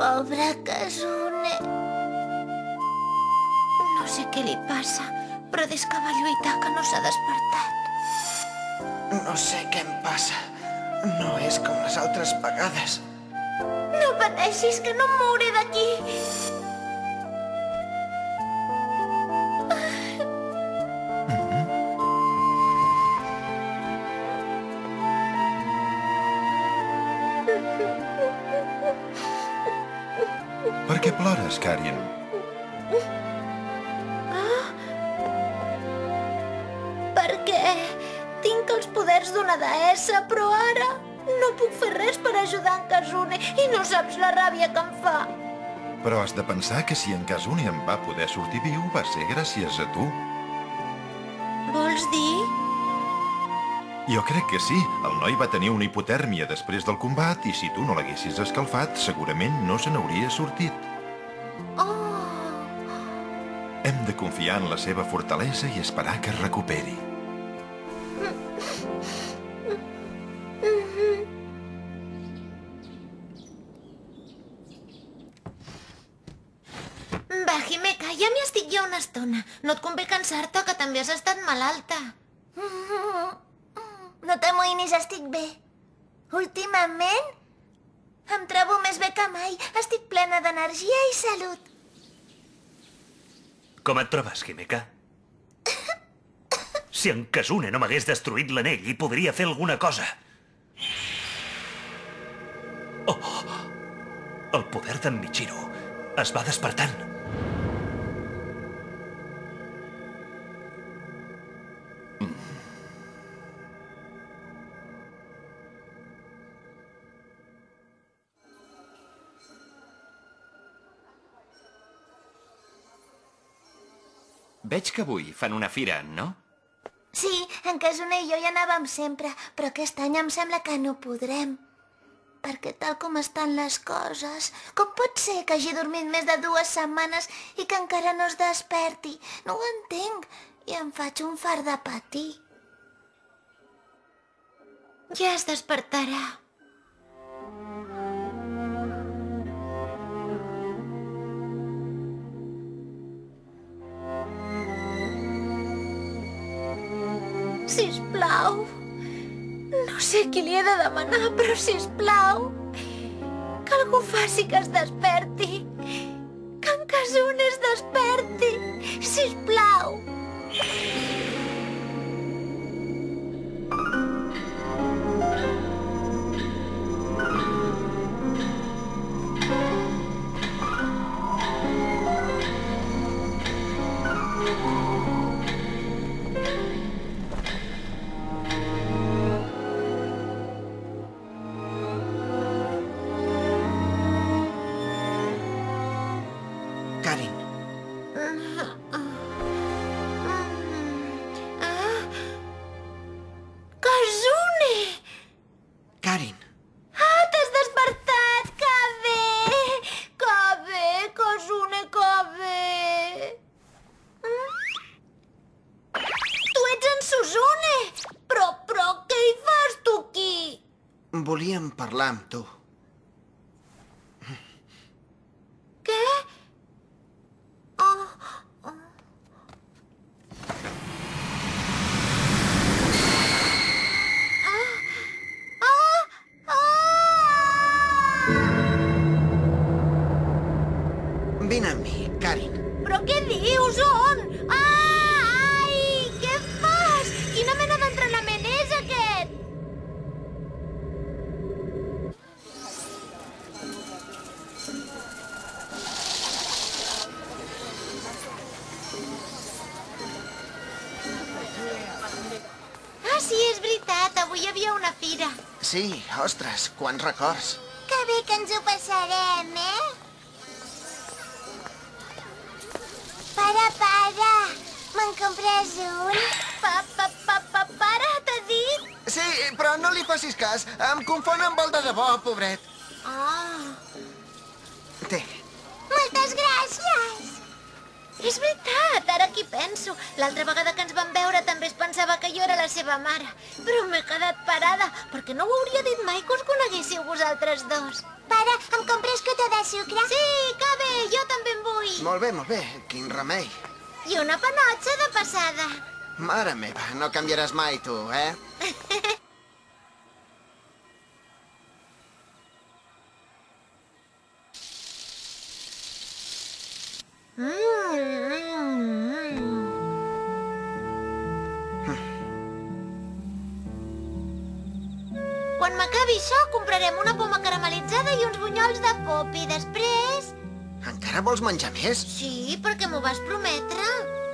Pobre Kazune. No sé què li passa, però des que va lluitar que no s'ha despertat. No sé què em passa. No és com les altres vegades. No pateixis, que no em mouré d'aquí. Per què plores, Karin? Perquè tinc els poders d'una deessa, però ara no puc fer res per ajudar en Kazune i no saps la ràbia que em fa. Però has de pensar que si en Kazune en va poder sortir viu va ser gràcies a tu. Vols dir? Jo crec que sí. El noi va tenir una hipotèrmia després del combat i si tu no l'haguessis escalfat, segurament no se n'hauria sortit. Oh! Hem de confiar en la seva fortalesa i esperar que es recuperi. Va, Himeka, ja m'hi estic ja una estona. No et convé cansar-te, que també has estat malalta. No t'amoïnis, estic bé. Últimament em trobo més bé que mai. Estic plena d'energia i salut. Com et trobes, Himeka? Si en Kazune no m'hagués destruït l'anell, hi podria fer alguna cosa. Oh! El poder d'en Michiru es va despertant. Veig que avui fan una fira, no? Sí, en Kazune i jo hi anàvem sempre, però aquest any em sembla que no podrem. Perquè tal com estan les coses, com pot ser que hagi dormit més de 2 setmanes i que encara no es desperti? No ho entenc i em faig un fart de patir. Ja es despertarà. Sisplau. No sé qui li he de demanar, però sisplau. Que algú faci que es desperti. Que en Kazune es desperti. Sisplau. Karin, Kazune! Karin. Ah, t'has despertat! Que bé! Que bé, Kazune, que bé! Tu ets en Suzune! Però què hi fas tu aquí? Volíem parlar amb tu. Què? Oh, oh. Vine amb mi, Karin. Però què dius? On? Ai! Què fas? Quina mena d'entrenament és aquest? Ah, sí, és veritat. Avui hi havia una fira. Sí, ostres, quants records. Que bé que ens ho passarem, eh? Pare, me'n compres un? Pare, t'ha dit? Sí, però no li facis cas. Em confon amb el de debò, pobret. Ah, Té. Moltes gràcies! és veritat, ara que hi penso. L'altra vegada que ens vam veure també es pensava que jo era la seva mare. Però m'he quedat parada, perquè no ho hauria dit mai que us coneguéssiu vosaltres dos. Per pare, em compres cotó de sucre? Sí, que bé, jo també en vull. Molt bé, quin remei. I una panotxa de passada. Mare meva, no canviaràs mai tu, eh? Quan m'acabi això, comprarem una poma caramelitzada i uns bunyols de pop i després... Encara vols menjar més? Sí, perquè m'ho vas prometre.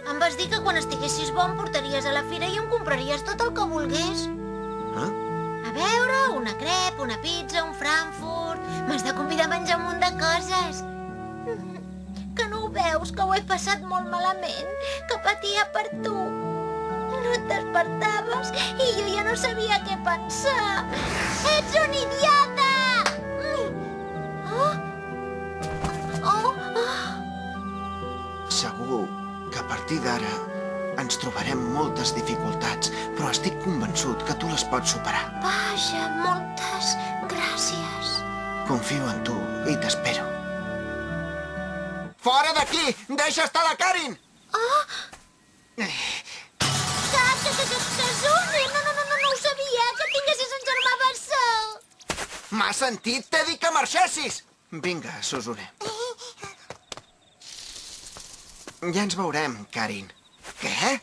Em vas dir que quan estiguessis bo em portaries a la fira i em compraries tot el que volgués. Eh? A veure, una crep, una pizza, un frankfurt... M'has de convidar a menjar un munt de coses. Que no ho veus, que ho he passat molt malament, que patia per tu. No et despertaves i jo ja no sabia què pensar. Ets un idiota! Segur que a partir d'ara ens trobarem moltes dificultats, però estic convençut que tu les pots superar. Vaja, moltes gràcies. Confio en tu i t'espero. Fora d'aquí! Deixa estar la Karin! Kazune! No ho sabia, que tinguessis un germà bessó. M'has sentit? T'he dit que marxessis! Vinga, Suzune. Ja ens veurem, Karin. Què?